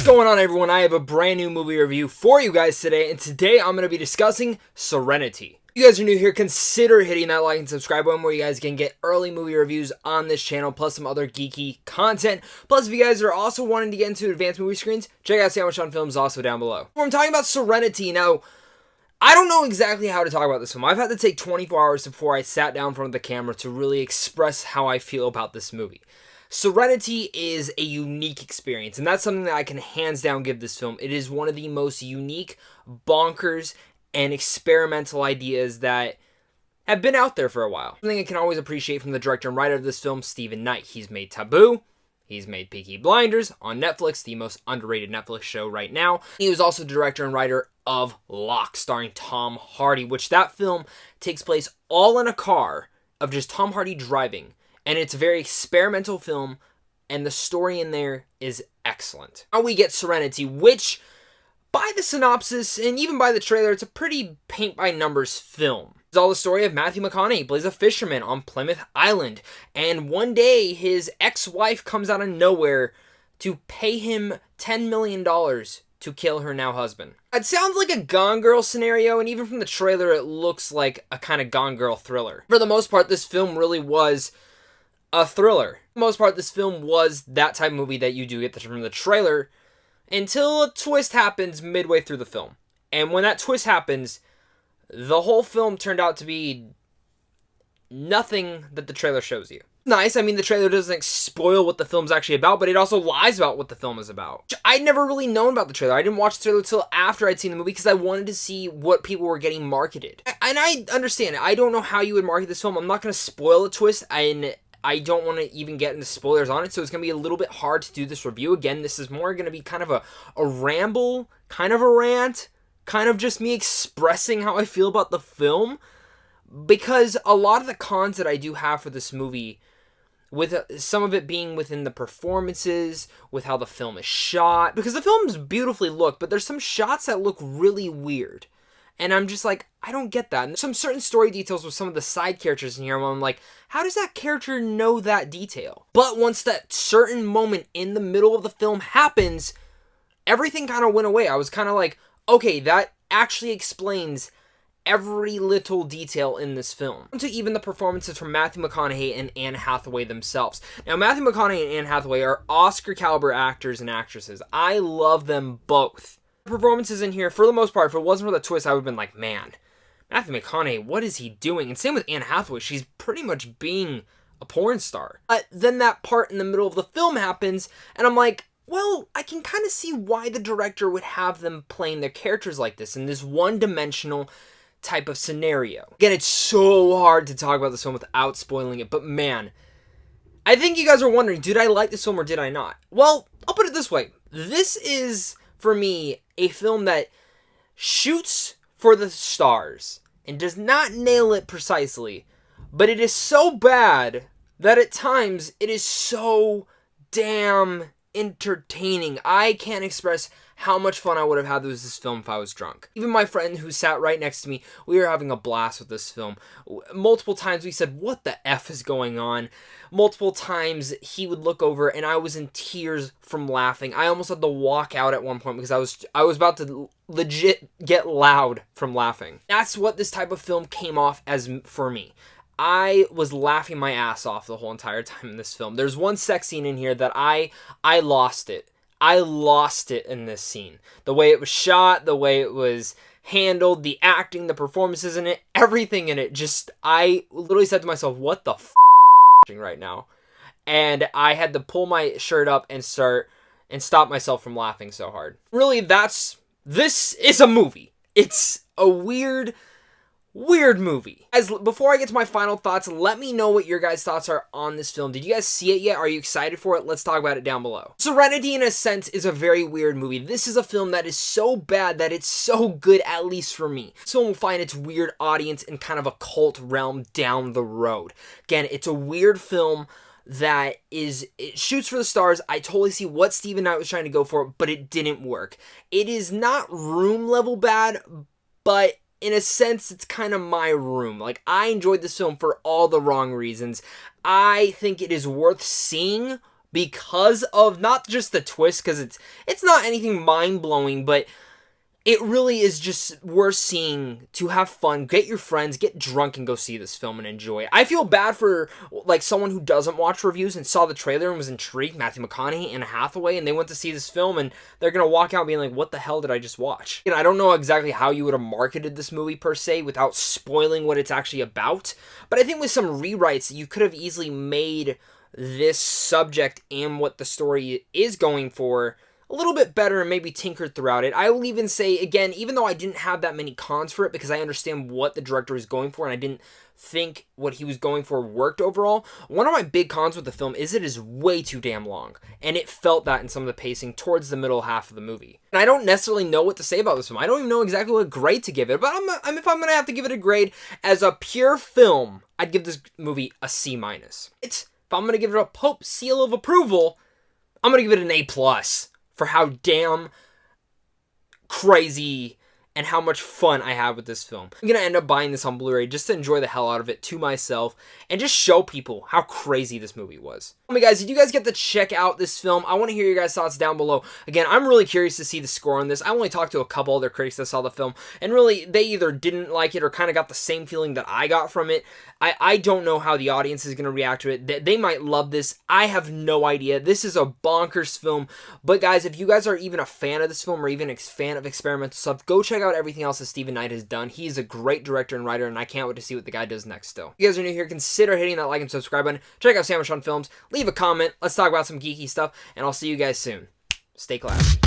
going on, everyone? I have a brand new movie review for you guys today, and today I'm going to be discussing Serenity. If you guys are new here, consider hitting that like and subscribe button where you guys can get early movie reviews on this channel, plus some other geeky content. Plus, if you guys are also wanting to get into advanced movie screens, check out Sandwich on Films also down below. I'm talking about Serenity. Now, I don't know exactly how to talk about this film. I've had to take 24 hours before I sat down in front of the camera to really express how I feel about this movie. Serenity is a unique experience, and that's something that I can hands down give this film. It is one of the most unique, bonkers, and experimental ideas that have been out there for a while. Something I can always appreciate from the director and writer of this film, Stephen Knight. He's made Taboo. He's made Peaky Blinders on Netflix, the most underrated Netflix show right now. He was also director and writer of Locke, starring Tom Hardy, which that film takes place all in a car of just Tom Hardy driving. And it's a very experimental film, and the story in there is excellent. Now we get Serenity, which, by the synopsis, and even by the trailer, it's a pretty paint-by-numbers film. It's all the story of Matthew McConaughey. He plays a fisherman on Plymouth Island, and one day his ex-wife comes out of nowhere to pay him $10 million to kill her now husband. It sounds like a Gone Girl scenario, and even from the trailer, it looks like a kind of Gone Girl thriller. For the most part, this film really was a thriller. For the most part, this film was that type of movie that you do get from the trailer until a twist happens midway through the film. And when that twist happens, the whole film turned out to be nothing that the trailer shows you. Nice, I mean, the trailer doesn't spoil what the film's actually about, but it also lies about what the film is about. I'd never really known about the trailer. I didn't watch the trailer until after I'd seen the movie because I wanted to see what people were getting marketed. And I understand it. I don't know how you would market this film. I'm not going to spoil a twist, and I don't want to even get into spoilers on it, so it's going to be a little bit hard to do this review. Again, this is more going to be kind of a ramble, kind of a rant, kind of just me expressing how I feel about the film, because a lot of the cons that I do have for this movie, with some of it being within the performances, with how the film is shot, because the film's beautifully looked, but there's some shots that look really weird. And I'm just like, I don't get that. And some certain story details with some of the side characters in here, where I'm like, how does that character know that detail? But once that certain moment in the middle of the film happens, everything kind of went away. I was kind of like, okay, that actually explains every little detail in this film. To even the performances from Matthew McConaughey and Anne Hathaway themselves. Now, Matthew McConaughey and Anne Hathaway are Oscar-caliber actors and actresses. I love them both. Performances in here, for the most part, if it wasn't for the twist, I would have been like, man, Matthew McConaughey, what is he doing? And same with Anne Hathaway, she's pretty much being a porn star. But then that part in the middle of the film happens, and I'm like, well, I can kind of see why the director would have them playing their characters like this, in this one-dimensional type of scenario. Again, it's so hard to talk about this film without spoiling it, but man, I think you guys are wondering, did I like this film or did I not? Well, I'll put it this way. This is, for me, a film that shoots for the stars and does not nail it precisely, but it is so bad that at times it is so damn entertaining. I can't express how much fun I would have had with this film if I was drunk. Even my friend who sat right next to me, we were having a blast with this film. Multiple times we said, what the F is going on? Multiple times he would look over and I was in tears from laughing. I almost had to walk out at one point because I was about to legit get loud from laughing. That's what this type of film came off as for me. I was laughing my ass off the whole entire time in this film. There's one sex scene in here that I lost it. I lost it in this scene. The way it was shot, the way it was handled, the acting, the performances in it, everything in it. Just, I literally said to myself, what the f*** right now? And I had to pull my shirt up and stop myself from laughing so hard. Really, this is a movie. It's a weird movie. Guys, before I get to my final thoughts, let me know what your guys' thoughts are on this film. Did you guys see it yet? Are you excited for it? Let's talk about it down below. Serenity, in a sense, is a very weird movie. This is a film that is so bad that it's so good, at least for me. This film will find its weird audience in kind of a cult realm down the road. Again, it's a weird film that it shoots for the stars. I totally see what Stephen Knight was trying to go for, but it didn't work. It is not room level bad, but in a sense, it's kind of my room. Like, I enjoyed this film for all the wrong reasons. I think it is worth seeing because of not just the twist, because it's not anything mind-blowing, but it really is just worth seeing to have fun, get your friends, get drunk, and go see this film and enjoy it. I feel bad for, like, someone who doesn't watch reviews and saw the trailer and was intrigued, Matthew McConaughey and Hathaway, and they went to see this film, and they're gonna walk out being like, what the hell did I just watch? I don't know exactly how you would have marketed this movie, per se, without spoiling what it's actually about, but I think with some rewrites, you could have easily made this subject and what the story is going for a little bit better and maybe tinkered throughout it. I will even say, again, even though I didn't have that many cons for it because I understand what the director is going for and I didn't think what he was going for worked overall, one of my big cons with the film is it is way too damn long. And it felt that in some of the pacing towards the middle half of the movie. And I don't necessarily know what to say about this film. I don't even know exactly what grade to give it. But if I'm going to have to give it a grade as a pure film, I'd give this movie a C-. If I'm going to give it a Pope seal of approval, I'm going to give it an A+. For how damn crazy and how much fun I have with this film. I'm going to end up buying this on Blu-ray just to enjoy the hell out of it to myself and just show people how crazy this movie was. Tell me, guys, did you guys get to check out this film? I want to hear your guys' thoughts down below. Again, I'm really curious to see the score on this. I only talked to a couple other critics that saw the film, and really, they either didn't like it or kind of got the same feeling that I got from it. I don't know how the audience is going to react to it. They might love this. I have no idea. This is a bonkers film. But guys, if you guys are even a fan of this film or even a fan of experimental stuff, go check out everything else that Steven Knight has done. He's a great director and writer, and I can't wait to see what the guy does next still. If you guys are new here, consider hitting that like and subscribe button. Check out Sandwich on Films. Leave a comment. Let's talk about some geeky stuff, and I'll see you guys soon. Stay classy.